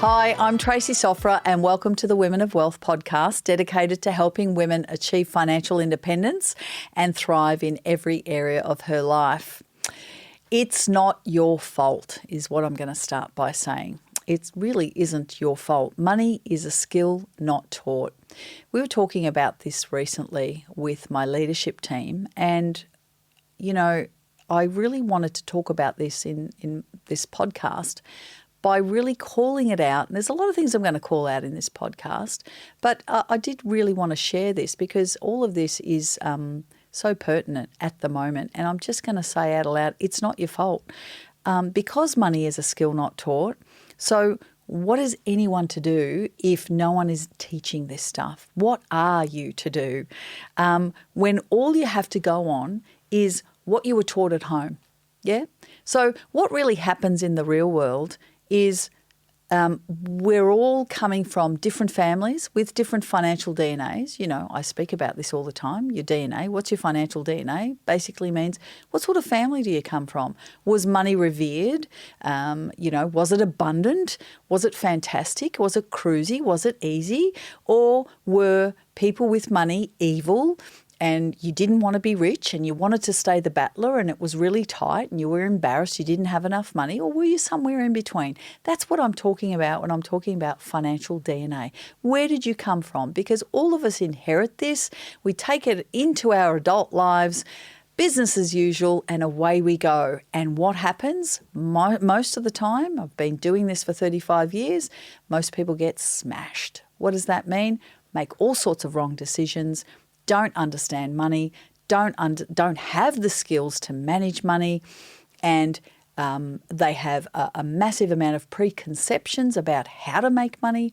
Hi, I'm Tracy Sofra and welcome to the Women of Wealth podcast, dedicated to helping women achieve financial independence and thrive in every area of her life. It's not your fault is what I'm going to start by saying. It really isn't your fault. Money is a skill not taught. We were talking about this recently with my leadership team and, I really wanted to talk about this in this podcast by really calling it out. And there's a lot of things I'm going to call out in this podcast, but I did really want to share this because all of this is so pertinent at the moment. And I'm just going to say out aloud, it's not your fault because money is a skill not taught. So what is anyone to do if no one is teaching this stuff? What are you to do when all you have to go on is what you were taught at home? Yeah. So what really happens in the real world is we're all coming from different families with different financial DNAs. I speak about this all the time. Your DNA, what's your financial DNA? Basically means what sort of family do you come from? Was money revered? Was it abundant? Was it fantastic? Was it cruisy? Was it easy? Or were people with money evil? And you didn't want to be rich and you wanted to stay the battler and it was really tight and you were embarrassed you didn't have enough money, or were you somewhere in between? That's what I'm talking about when I'm talking about financial DNA. Where did you come from? Because all of us inherit this. We take it into our adult lives, business as usual, and away we go. And what happens? Most of the time, I've been doing this for 35 years, most people get smashed. What does that mean? Make all sorts of wrong decisions, don't understand money, don't have the skills to manage money, and they have a massive amount of preconceptions about how to make money,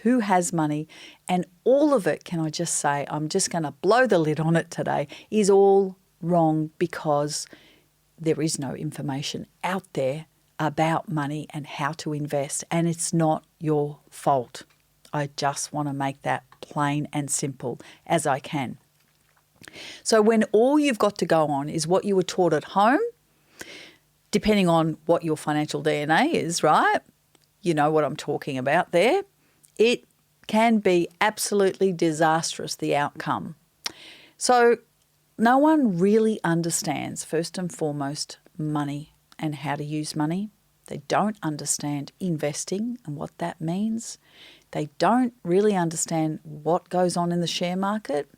who has money, and all of it, can I just say, I'm just going to blow the lid on it today, is all wrong because there is no information out there about money and how to invest, and it's not your fault. I just want to make that plain and simple as I can. So when all you've got to go on is what you were taught at home, depending on what your financial DNA is, right? You know what I'm talking about there. It can be absolutely disastrous, the outcome. So no one really understands, first and foremost, money and how to use money. They don't understand investing and what that means. They don't really understand what goes on in the share market,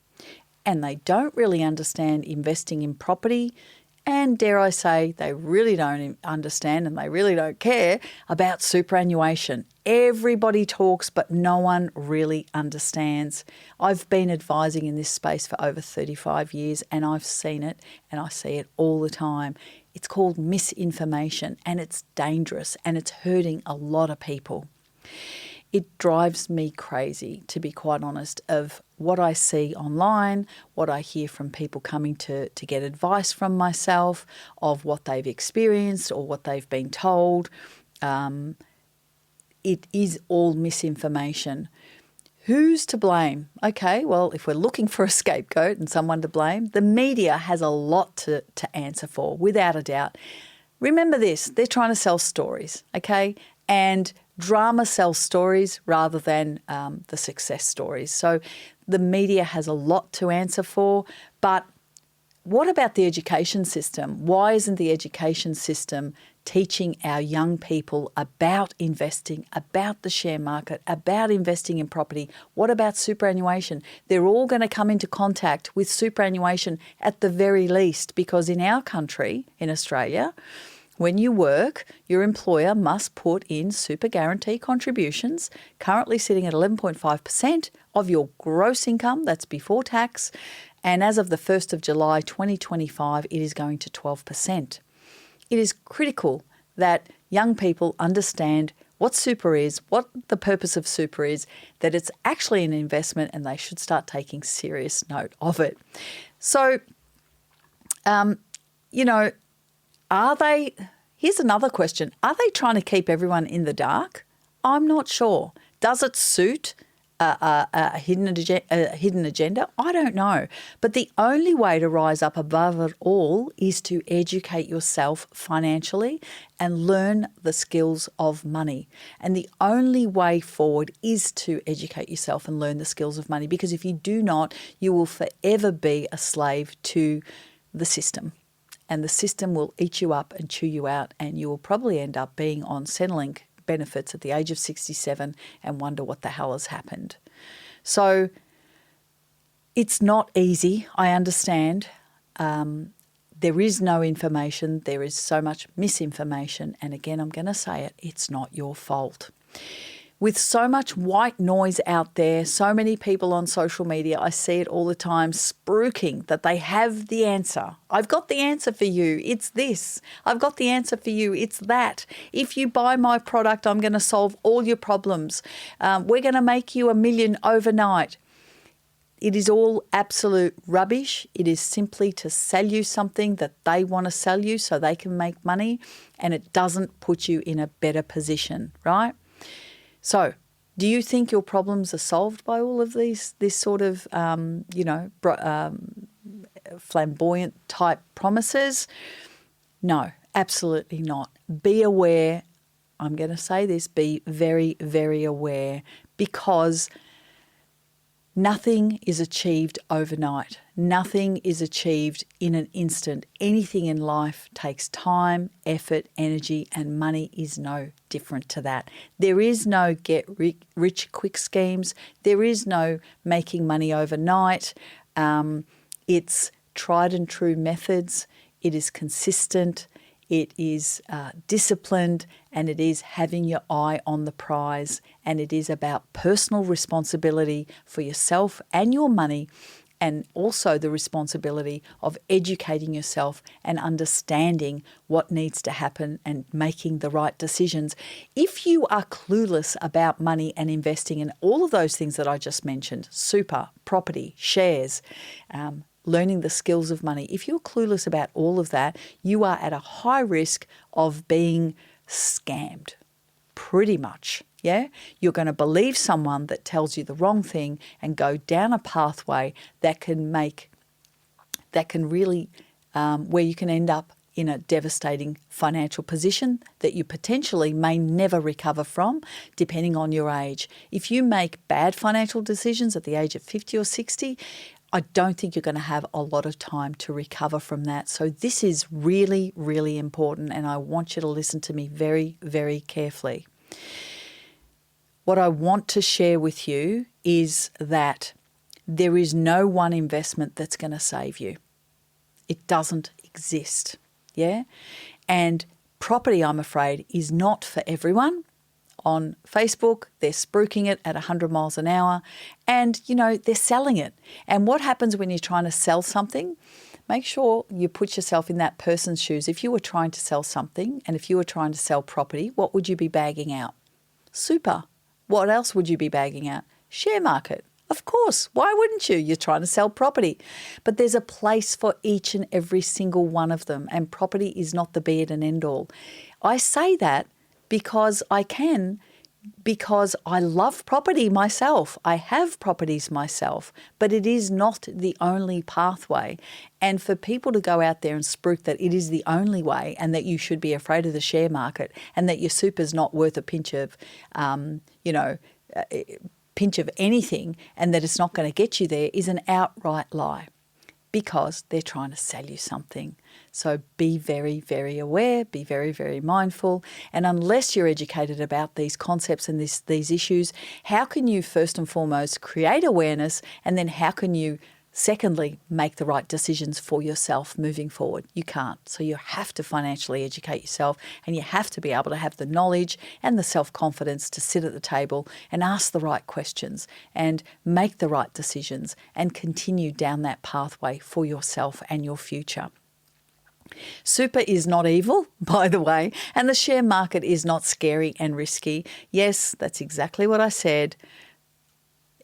and they don't really understand investing in property, and dare I say, they really don't understand and they really don't care about superannuation. Everybody talks, but no one really understands. I've been advising in this space for over 35 years and I've seen it and I see it all the time. It's called misinformation and it's dangerous and it's hurting a lot of people. It drives me crazy, to be quite honest, of what I see online, what I hear from people coming to get advice from myself, of what they've experienced or what they've been told. It is all misinformation. Who's to blame? Okay, well, if we're looking for a scapegoat and someone to blame, the media has a lot to answer for, without a doubt. Remember this, they're trying to sell stories, okay? And drama sells stories rather than the success stories. So the media has a lot to answer for, but what about the education system? Why isn't the education system teaching our young people about investing, about the share market, about investing in property? What about superannuation? They're all going to come into contact with superannuation at the very least, because in our country, in Australia, when you work, your employer must put in super guarantee contributions, currently sitting at 11.5% of your gross income, that's before tax, and as of the 1st of July 2025, it is going to 12%. It is critical that young people understand what super is, what the purpose of super is, that it's actually an investment and they should start taking serious note of it. So, here's another question. Are they trying to keep everyone in the dark? I'm not sure. Does it suit a hidden agenda? I don't know. But the only way to rise up above it all is to educate yourself financially and learn the skills of money. And the only way forward is to educate yourself and learn the skills of money, because if you do not, you will forever be a slave to the system. And the system will eat you up and chew you out, and you will probably end up being on Centrelink benefits at the age of 67 and wonder what the hell has happened. So it's not easy, I understand. There is no information. There is so much misinformation. And again, I'm going to say it, it's not your fault. With so much white noise out there, so many people on social media, I see it all the time, spruiking that they have the answer. I've got the answer for you. It's this. I've got the answer for you. It's that. If you buy my product, I'm going to solve all your problems. We're going to make you $1 million overnight. It is all absolute rubbish. It is simply to sell you something that they want to sell you so they can make money, and it doesn't put you in a better position, right? So, do you think your problems are solved by all of this sort of, flamboyant type promises? No, absolutely not. Be aware. I'm going to say this, be very, very aware, because nothing is achieved overnight. Nothing is achieved in an instant. Anything in life takes time, effort, energy, and money is no different to that. There is no get rich quick schemes. There is no making money overnight. It's tried and true methods. It is consistent. It is disciplined, and it is having your eye on the prize, and it is about personal responsibility for yourself and your money, and also the responsibility of educating yourself and understanding what needs to happen and making the right decisions. If you are clueless about money and investing in all of those things that I just mentioned, super, property, shares, learning the skills of money, if you're clueless about all of that, you are at a high risk of being scammed, pretty much. Yeah, you're going to believe someone that tells you the wrong thing and go down a pathway that can really, where you can end up in a devastating financial position that you potentially may never recover from, depending on your age. If you make bad financial decisions at the age of 50 or 60, I don't think you're going to have a lot of time to recover from that. So this is really, really important, and I want you to listen to me very, very carefully. What I want to share with you is that there is no one investment that's going to save you. It doesn't exist, yeah? And property, I'm afraid, is not for everyone. On Facebook, they're spruiking it at 100 miles an hour, and, they're selling it. And what happens when you're trying to sell something? Make sure you put yourself in that person's shoes. If you were trying to sell something, and if you were trying to sell property, what would you be bagging out? Super. What else would you be bagging out? Share market. Of course. Why wouldn't you? You're trying to sell property. But there's a place for each and every single one of them, and property is not the be it and end all. I say that because I love property myself. I have properties myself, but it is not the only pathway. And for people to go out there and spruik that it is the only way and that you should be afraid of the share market and that your super's not worth a pinch of, pinch of anything and that it's not going to get you there is an outright lie, because they're trying to sell you something. So be very, very aware, be very, very mindful. And unless you're educated about these concepts and these issues, how can you first and foremost create awareness, and then how can you secondly make the right decisions for yourself moving forward? You can't. So you have to financially educate yourself, and you have to be able to have the knowledge and the self-confidence to sit at the table and ask the right questions and make the right decisions and continue down that pathway for yourself and your future. Super is not evil, by the way, and the share market is not scary and risky. Yes, that's exactly what I said.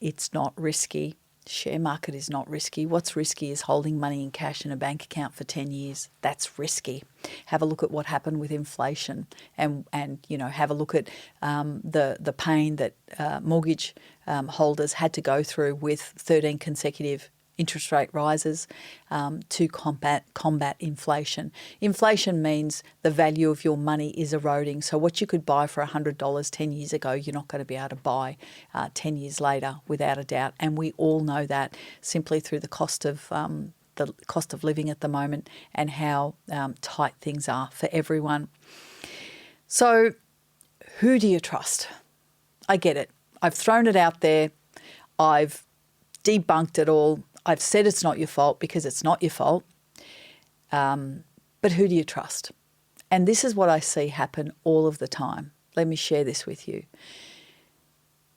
It's not risky. Share market is not risky. What's risky is holding money in cash in a bank account for 10 years. That's risky. Have a look at what happened with inflation and have a look at the pain that mortgage holders had to go through with 13 consecutive interest rate rises to combat inflation. Inflation means the value of your money is eroding. So what you could buy for $100 10 years ago, you're not going to be able to buy 10 years later, without a doubt. And we all know that simply through the cost of living at the moment and how tight things are for everyone. So who do you trust? I get it. I've thrown it out there. I've debunked it all. I've said it's not your fault because it's not your fault. But who do you trust? And this is what I see happen all of the time. Let me share this with you.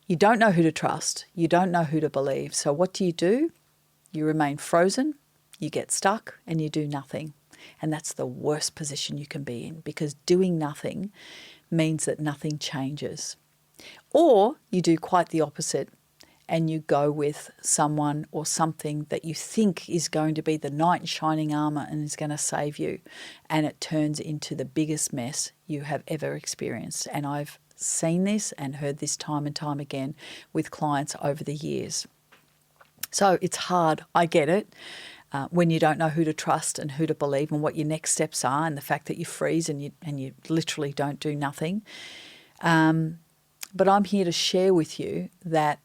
You don't know who to trust. You don't know who to believe. So what do? You remain frozen, you get stuck, and you do nothing. And that's the worst position you can be in, because doing nothing means that nothing changes. Or you do quite the opposite, and you go with someone or something that you think is going to be the knight in shining armour and is going to save you, and it turns into the biggest mess you have ever experienced. And I've seen this and heard this time and time again with clients over the years. So it's hard, I get it, when you don't know who to trust and who to believe and what your next steps are, and the fact that you freeze and you literally don't do nothing. But I'm here to share with you that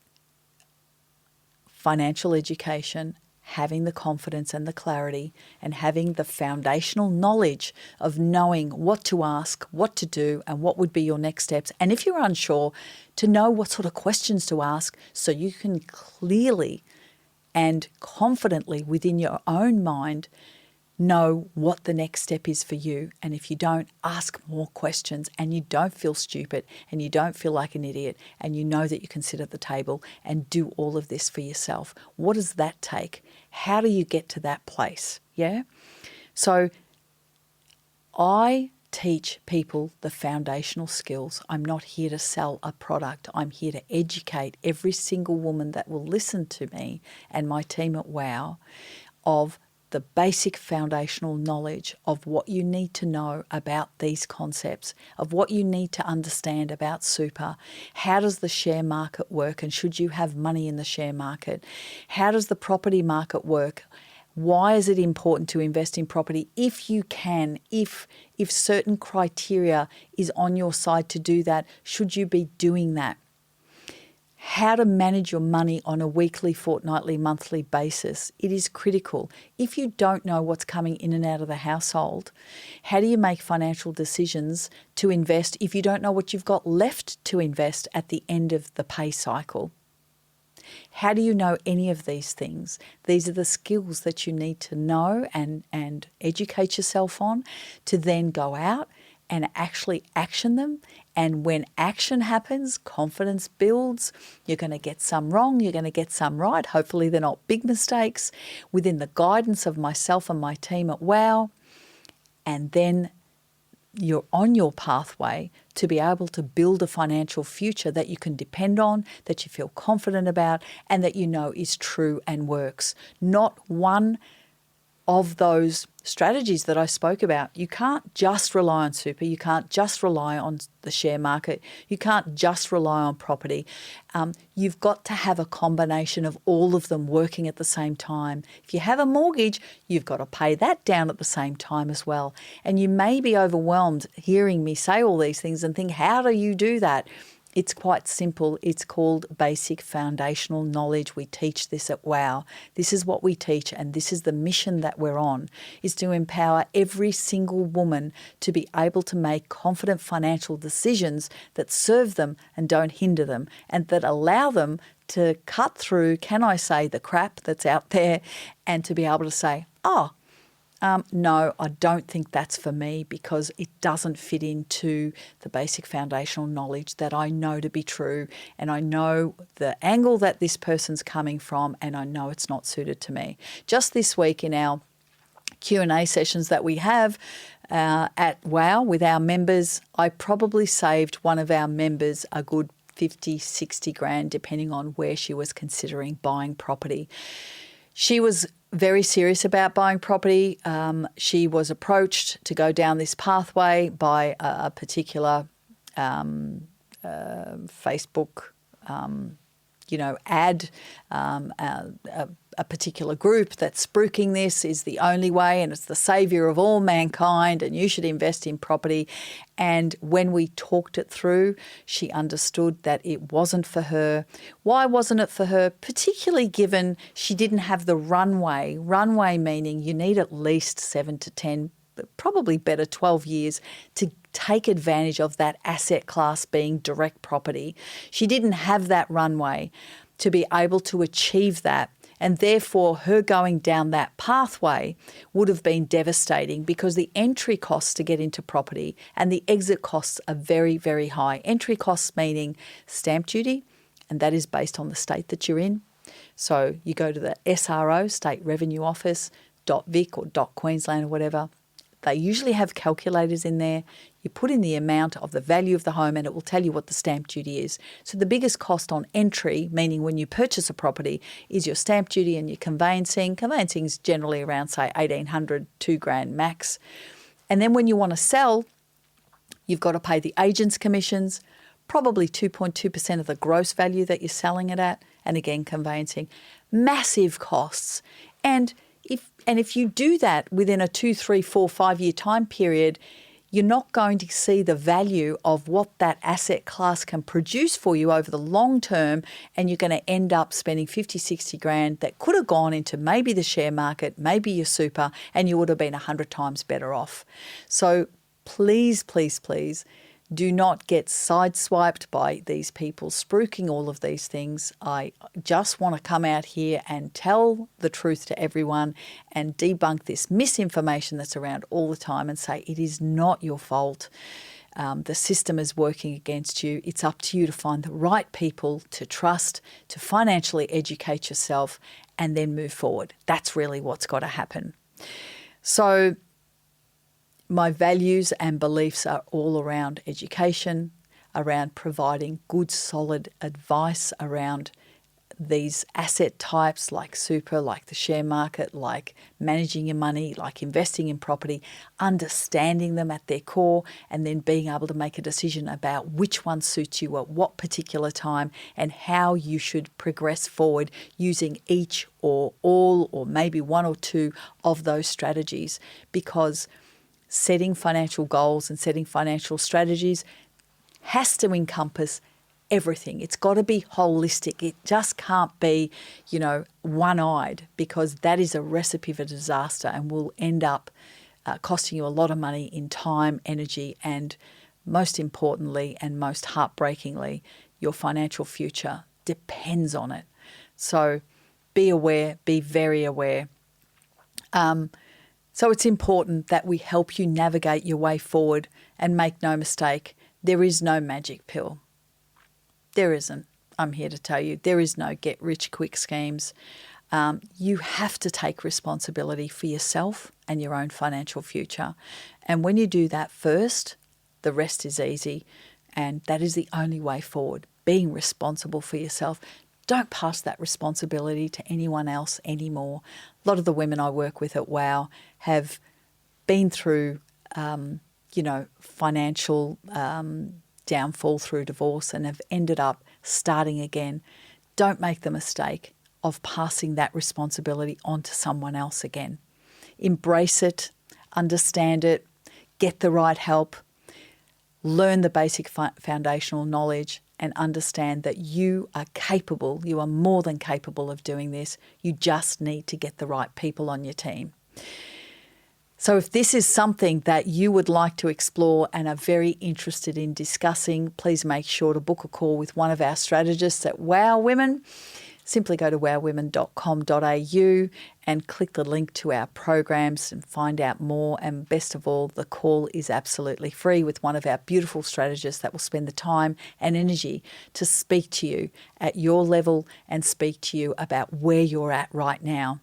financial education, having the confidence and the clarity, and having the foundational knowledge of knowing what to ask, what to do, and what would be your next steps. And if you're unsure, to know what sort of questions to ask so you can clearly and confidently within your own mind know what the next step is for you. And if you don't, ask more questions, and you don't feel stupid and you don't feel like an idiot, and you know that you can sit at the table and do all of this for yourself. What does that take? How do you get to that place? Yeah. So I teach people the foundational skills. I'm not here to sell a product. I'm here to educate every single woman that will listen to me and my team at WOW of the basic foundational knowledge of what you need to know about these concepts, of what you need to understand about super. How does the share market work, and should you have money in the share market? How does the property market work? Why is it important to invest in property if you can, if certain criteria is on your side to do that? Should you be doing that? How to manage your money on a weekly, fortnightly, monthly basis. It is critical. If you don't know what's coming in and out of the household, how do you make financial decisions to invest if you don't know what you've got left to invest at the end of the pay cycle? How do you know any of these things? These are the skills that you need to know and educate yourself on to then go out and actually action them. And when action happens, confidence builds. You're going to get some wrong, you're going to get some right. Hopefully they're not big mistakes within the guidance of myself and my team at WOW. And then you're on your pathway to be able to build a financial future that you can depend on, that you feel confident about, and that you know is true and works. Not one of those strategies that I spoke about. You can't just rely on super. You can't just rely on the share market. You can't just rely on property. You've got to have a combination of all of them working at the same time. If you have a mortgage, you've got to pay that down at the same time as well. And you may be overwhelmed hearing me say all these things and think, how do you do that? It's quite simple. It's called basic foundational knowledge. We teach this at WOW. This is what we teach, and this is the mission that we're on, is to empower every single woman to be able to make confident financial decisions that serve them and don't hinder them, and that allow them to cut through, can I say, the crap that's out there, and to be able to say, no, I don't think that's for me because it doesn't fit into the basic foundational knowledge that I know to be true, and I know the angle that this person's coming from, and I know it's not suited to me. Just this week in our Q&A sessions that we have at WOW with our members, I probably saved one of our members a good 50, 60 grand, depending on where she was considering buying property. She was very serious about buying property. She was approached to go down this pathway by a particular Facebook ad, a particular group that's spruiking this is the only way and it's the saviour of all mankind and you should invest in property. And when we talked it through, she understood that it wasn't for her. Why wasn't it for her? Particularly given she didn't have the runway. Runway meaning you need at least 7 to 10, probably better 12 years to take advantage of that asset class being direct property. She didn't have that runway to be able to achieve that. And therefore, her going down that pathway would have been devastating because the entry costs to get into property and the exit costs are very, very high. Entry costs meaning stamp duty, and that is based on the state that you're in. So you go to the SRO, State Revenue Office, .vic or .queensland or whatever. They usually have calculators in there. You put in the amount of the value of the home and it will tell you what the stamp duty is. So the biggest cost on entry, meaning when you purchase a property, is your stamp duty and your conveyancing. Conveyancing is generally around, say, $1,800, $2,000 max. And then when you want to sell, you've got to pay the agent's commissions, probably 2.2% of the gross value that you're selling it at, and again, conveyancing. Massive costs. And if you do that within a 2, 3, 4, 5 year time period, you're not going to see the value of what that asset class can produce for you over the long term, and you're going to end up spending 50, 60 grand that could have gone into maybe the share market, maybe your super, and you would have been 100 times better off. So please, please, please, do not get sideswiped by these people spruiking all of these things. I just want to come out here and tell the truth to everyone and debunk this misinformation that's around all the time and say it is not your fault. The system is working against you. It's up to you to find the right people to trust, to financially educate yourself, and then move forward. That's really what's got to happen. So my values and beliefs are all around education, around providing good, solid advice around these asset types like super, like the share market, like managing your money, like investing in property, understanding them at their core, and then being able to make a decision about which one suits you at what particular time and how you should progress forward using each or all or maybe one or two of those strategies, because setting financial goals and setting financial strategies has to encompass everything. It's got to be holistic. It just can't be, one-eyed, because that is a recipe for disaster and will end up costing you a lot of money in time, energy, and most importantly and most heartbreakingly, your financial future depends on it. So be aware, be very aware. So it's important that we help you navigate your way forward, and make no mistake, there is no magic pill. There isn't. I'm here to tell you, there is no get-rich-quick schemes. You have to take responsibility for yourself and your own financial future. And when you do that first, the rest is easy. And that is the only way forward, being responsible for yourself. Don't pass that responsibility to anyone else anymore. A lot of the women I work with at WOW have been through, financial downfall through divorce and have ended up starting again. Don't make the mistake of passing that responsibility onto someone else again. Embrace it, understand it, get the right help, learn the basic foundational knowledge, and understand that you are capable, you are more than capable of doing this. You just need to get the right people on your team. So if this is something that you would like to explore and are very interested in discussing, please make sure to book a call with one of our strategists at WOW Women. Simply go to wowwomen.com.au and click the link to our programs and find out more. And best of all, the call is absolutely free with one of our beautiful strategists that will spend the time and energy to speak to you at your level and speak to you about where you're at right now.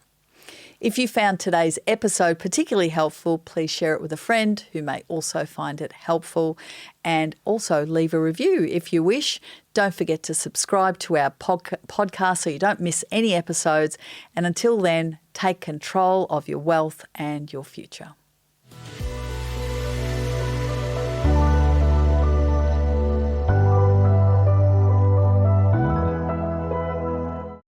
If you found today's episode particularly helpful, please share it with a friend who may also find it helpful, and also leave a review if you wish. Don't forget to subscribe to our podcast so you don't miss any episodes. And until then, take control of your wealth and your future.